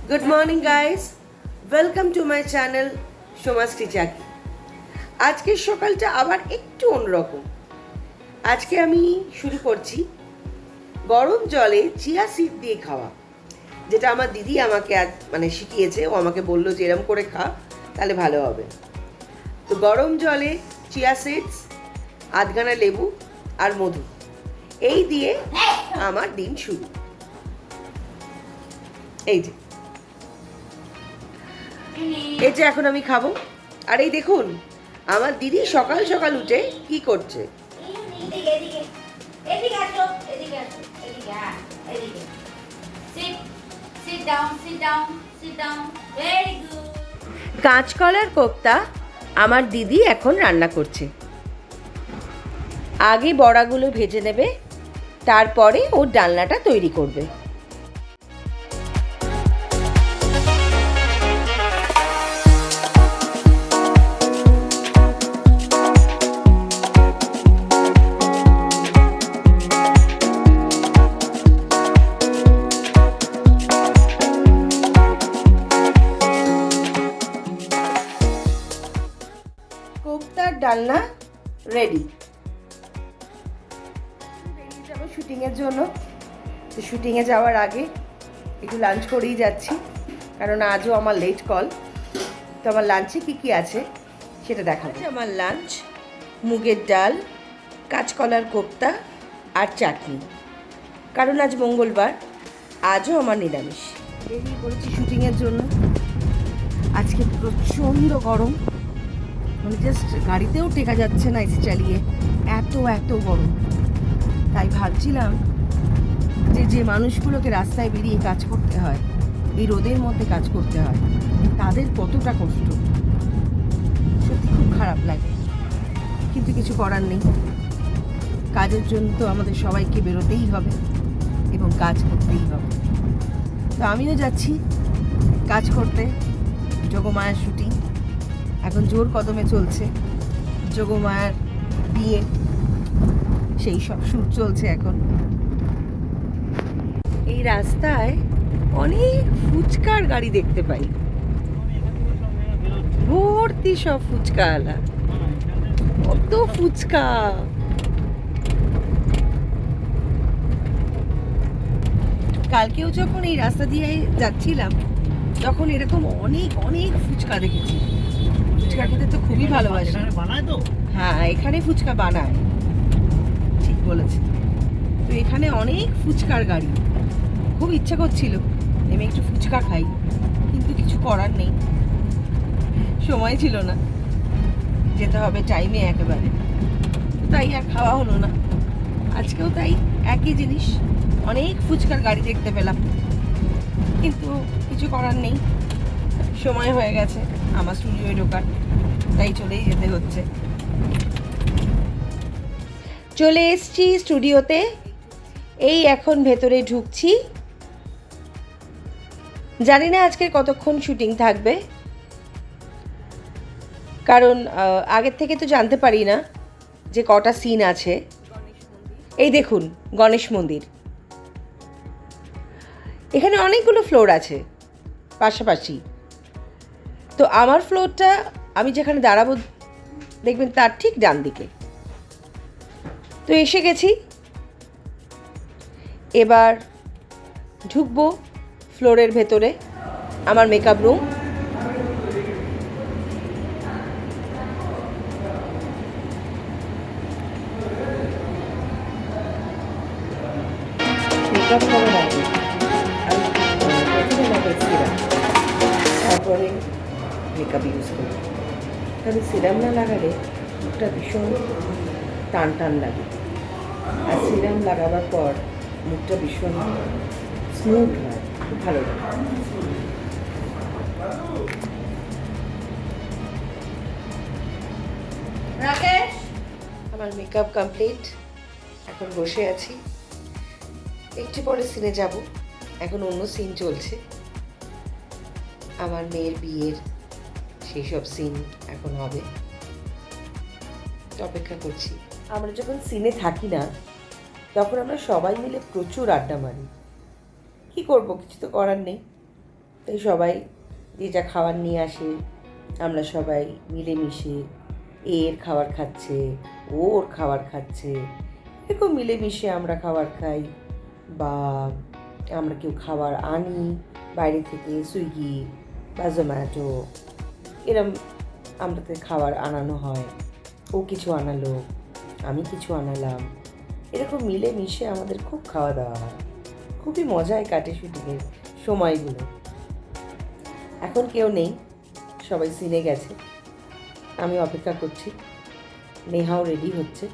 Good morning guys, welcome to my channel Somashree চাকি। আজকের সকালটা আবার একটু অন্যরকম। আজকে আমি শুরু করছি গরম জলে চিয়া সিড দিয়ে খাওয়া, যেটা আমার দিদি আমাকে শিখিয়েছে। ও আমাকে বললো যে এরম করে খা, তাহলে ভালো হবে। তো গরম জলে চিয়া সিডস, আধখানা লেবু আর মধু, এই দিয়ে আমার দিন শুরু। এই যে এখন আমি খাবো। আর এই দেখুন আমার দিদি সকাল সকাল উঠে কি করছে। কাঁচকলার কোপ্তা আমার দিদি এখন রান্না করছে। আগে বড়াগুলো ভেজে নেবে, তারপরে ওর ডালনাটা তৈরি করবে। কোপ্তার ডালনা রেডি। বেরিয়ে যাবো শুটিংয়ের জন্য। তো শুটিংয়ে যাওয়ার আগে একটু লাঞ্চ করেই যাচ্ছি, কারণ আজও আমার লেট কল। তো আমার লাঞ্চে কী কী আছে সেটা দেখাবো। আমার লাঞ্চ মুগের ডাল, কাঁচকলার কোপ্তা আর চাটনি, কারণ আজ মঙ্গলবার, আজও আমার নিরামিষ। বেরিয়ে পড়েছি শুটিংয়ের জন্য। আজকে প্রচণ্ড গরম, জাস্ট গাড়িতেও টেকা যাচ্ছে না এসি চালিয়ে, এত গরম। তাই ভাবছিলাম যে মানুষগুলোকে রাস্তায় বেরিয়ে কাজ করতে হয়, এই রোদের মধ্যে কাজ করতে হয়, তাদের কতটা কষ্ট। সত্যি খুব খারাপ লাগে, কিন্তু কিছু করার নেই। কাজের জন্য তো আমাদের সবাইকে বেরোতেই হবে এবং কাজ করতেই হবে। তো আমিও যাচ্ছি কাজ করতে। যোগমায়ার শুটিং এখন জোর কদমে চলছে। যোগমায়ার বিয়ে, সেই সব শুট চলছে এখন। এই রাস্তায় অনেক ফুচকার গাড়ি দেখতে পাই, ভর্তি সব ফুচকাওয়ালা। কত ফুচকা! কালকেও যখন এই রাস্তা দিয়ে যাচ্ছিলাম, তখন এরকম অনেক ফুচকা দেখেছি। ফুচকা খেতে তো খুবই ভালোবাসি। হ্যাঁ, এখানে ফুচকা বানায়, ঠিক বলেছি। তো এখানে অনেক ফুচকার গাড়ি। খুব ইচ্ছা করছিল আমি একটু ফুচকা খাই, কিন্তু কিছু করার নেই, সময় ছিল না, যেতে হবে টাইমে একেবারে। তাই আর খাওয়া হলো না। আজকেও তাই একই জিনিস, অনেক ফুচকার গাড়ি দেখতে পেলাম, কিন্তু কিছু করার নেই, সময় হয়ে গেছে আমার স্টুডিওয়ে ঢোকার, তাই চলেই যেতে হচ্ছে। চলে এসছি স্টুডিওতে, এই এখন ভেতরে ঢুকছি। জানি না আজকে কতক্ষণ শুটিং থাকবে, কারণ আগের থেকে তো জানতে পারি না যে কটা সিন আছে। এই দেখুন গণেশ মন্দির, এখানে অনেকগুলো ফ্লোর আছে পাশাপাশি। তো আমার ফ্লোরটা, আমি যেখানে দাঁড়াবো দেখবেন তার ঠিক ডান দিকে। তো এসে গেছি, এবার ঢুকবো ফ্লোরের ভেতরে, আমার মেকআপ রুম। মেকআপ করার আগে প্রথমে মাথায় সিরাম, তারপরে মেকআপ ইউজ করি। কারণ সিরাম না লাগালে মুখটা ভীষণ টান লাগে, আর সিরাম লাগাবার পর মুখটা ভীষণ স্মুথ হয়, খুব ভালো লাগে। আমার মেকআপ কমপ্লিট, এখন বসে আছি। একটু পরে সিনে যাব, এখন অন্য সিন চলছে, আমার মেয়ের বিয়ের সেই সব সিন এখন হবে, অপেক্ষা করছি। আমরা যখন সিনে থাকি না, তখন আমরা সবাই মিলে প্রচুর আড্ডা মারি। কি করব, কিছু তো করার নেই। তাই সবাই যেটা খাবার নিয়ে আসে আমরা সবাই মিলেমিশে এর খাবার খাচ্ছে, ওর খাবার খাচ্ছে, এরকম মিলেমিশে আমরা খাবার খাই। বা আমরা কেউ খাবার আনি বাইরে থেকে, সুইগি বা জোম্যাটো, এরম আমাদের খাবার আনানো হয়। ও কিছু আনালো, আমি কিছু আনালাম, এরকম মিলেমিশে আমাদের খুব খাওয়া দাওয়া হয়। খুবই মজায় কাটে শুটিংয়ের সময়গুলো। এখন কেউ নেই, সবাই সিনে গেছে, আমি অপেক্ষা করছি। নেহাও রেডি হচ্ছে,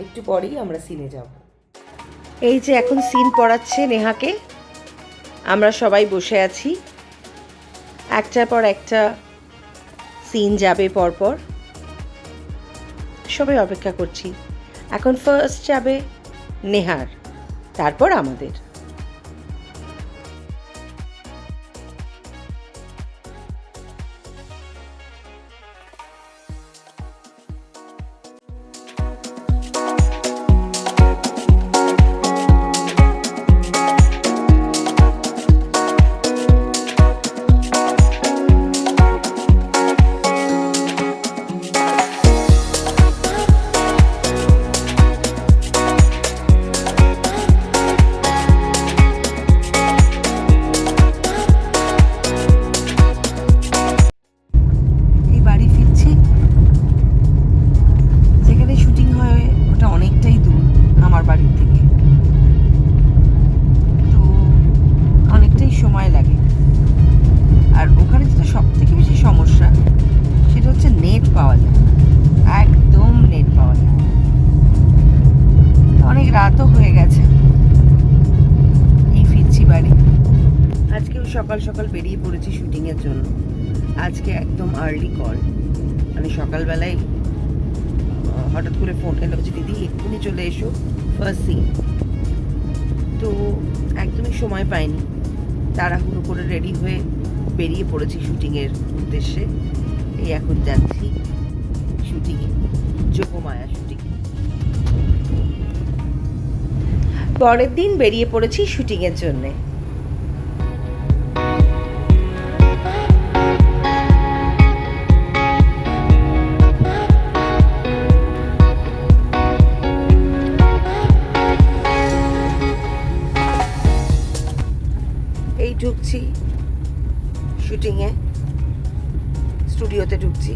একটু পরেই আমরা সিনে যাব। এই যে এখন সিন পড়াচ্ছে নেহাকে, আমরা সবাই বসে আছি, একটার পর একটা সিন যাবে পরপর, সবাই অপেক্ষা করছি। এখন ফার্স্ট যাবে নেহার, তারপর আমাদের। রাতও হয়ে গেছে, এই ফিরছি বাড়ি। আজকেও সকাল সকাল বেরিয়ে পড়েছি শুটিংয়ের জন্য। আজকে একদম আর্লি কল, মানে সকালবেলায় হঠাৎ করে ফোন এলো যে দিদি এক্ষুনি চলে এসো ফার্স্ট সিন। তো একদমই সময় পাইনি, তাড়াহুড়ো করে রেডি হয়ে বেরিয়ে পড়েছি শুটিংয়ের উদ্দেশ্যে। এই এখন যাচ্ছি শুটিংয়ে, যোগমায়া শুটিংয়ে। পরের দিন বেরিয়ে পড়েছি শুটিংয়ের জন্যে। এই ঢুকছি শুটিংয়ে, স্টুডিওতে ঢুকছি।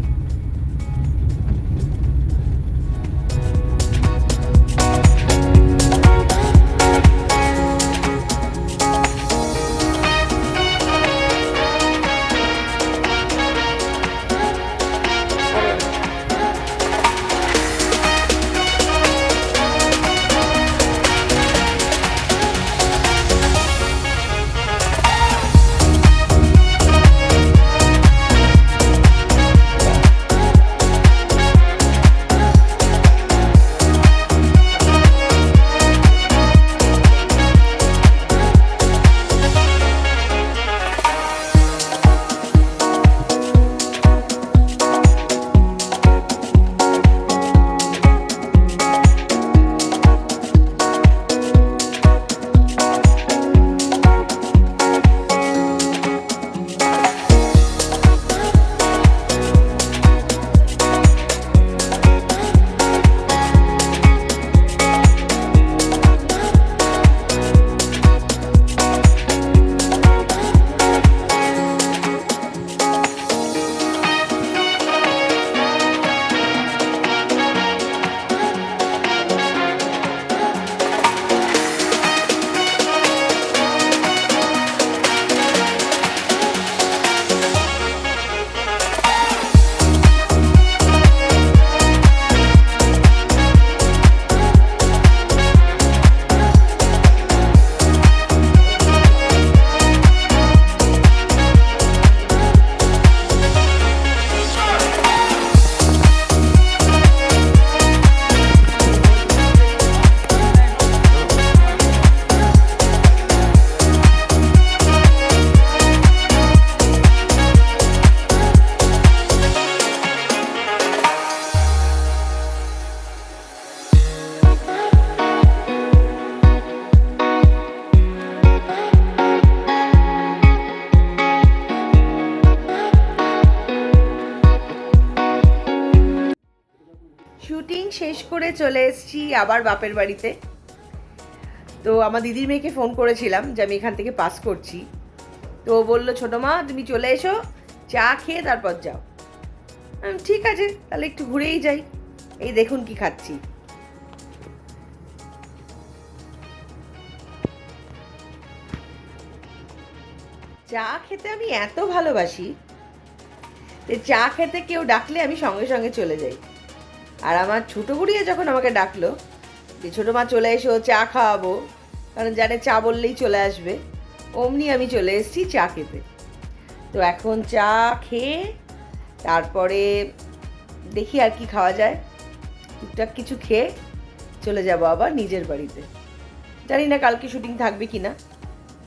শেষ করে চলে এসেছি আবার বাপের বাড়িতে। তো আমার দিদির মেয়েকে ফোন করেছিলাম যে আমি এখান থেকে পাস করছি। তো ও বললো, ছোটো মা তুমি চলে এসো, চা খেয়ে তারপর যাও। ঠিক আছে, তাহলে একটু ঘুরেই যাই। এই দেখুন কি খাচ্ছি। চা খেতে আমি এত ভালোবাসি যে চা খেতে কেউ ডাকলে আমি সঙ্গে সঙ্গে চলে যাই। আর আমার ছোটো গুড়িয়া যখন আমাকে ডাকলো যে ছোটো মা চলে এসো, চা খাওয়াবো, কারণ জানে চা বললেই চলে আসবে, অমনি আমি চলে এসেছি চা খেতে। তো এখন চা খেয়ে তারপরে দেখি আর কি খাওয়া যায়, টুকটাক কিছু খেয়ে চলে যাব আবার নিজের বাড়িতে। জানি না কালকে শুটিং থাকবে কি না।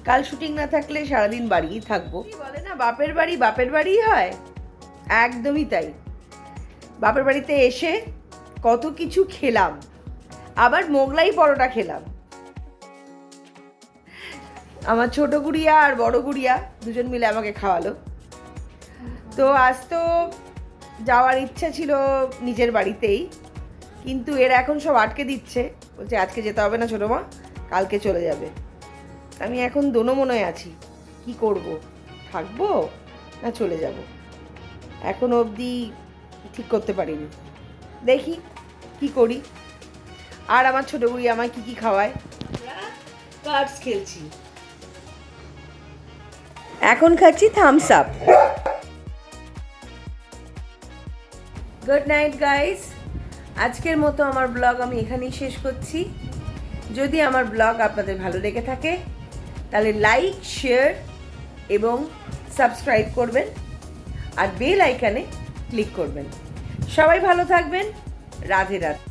কাল শুটিং না থাকলে সারাদিন বাড়িই থাকবো। বলে না বাপের বাড়ি বাপের বাড়িই হয়, একদমই তাই। বাপের বাড়িতে এসে কত কিছু খেলাম, আবার মোগলাই পরোটা খেলাম। আমার ছোট গুড়িয়া আর বড় গুড়িয়া দুজন মিলে আমাকে খাওয়ালো। তো আজ তো যাওয়ার ইচ্ছা ছিল নিজের বাড়িতেই, কিন্তু এরা এখন সব আটকে দিচ্ছে, বলছে আজকে যেতে হবে না ছোটো মা, কালকে চলে যাবে। আমি এখন দোনোমনোয় আছি, কি করব, থাকবো না চলে যাব, এখনো অবধি ঠিক করতে পারিনি। দেখি কি করি। আর আমার ছোটো বুড়ি আমায় কি কি খাওয়ায়। কার্ডস খেলছি, এখন খাচ্ছি Thums Up. Good night guys, আজকের মতো আমার ব্লগ আমি এখানেই শেষ করছি। যদি আমার ব্লগ আপনাদের ভালো লেগে থাকে তাহলে লাইক, শেয়ার এবং সাবস্ক্রাইব করবেন, আর বেল আইকনে ক্লিক করবেন। সবাই ভালো থাকবেন। রাধে রাধে।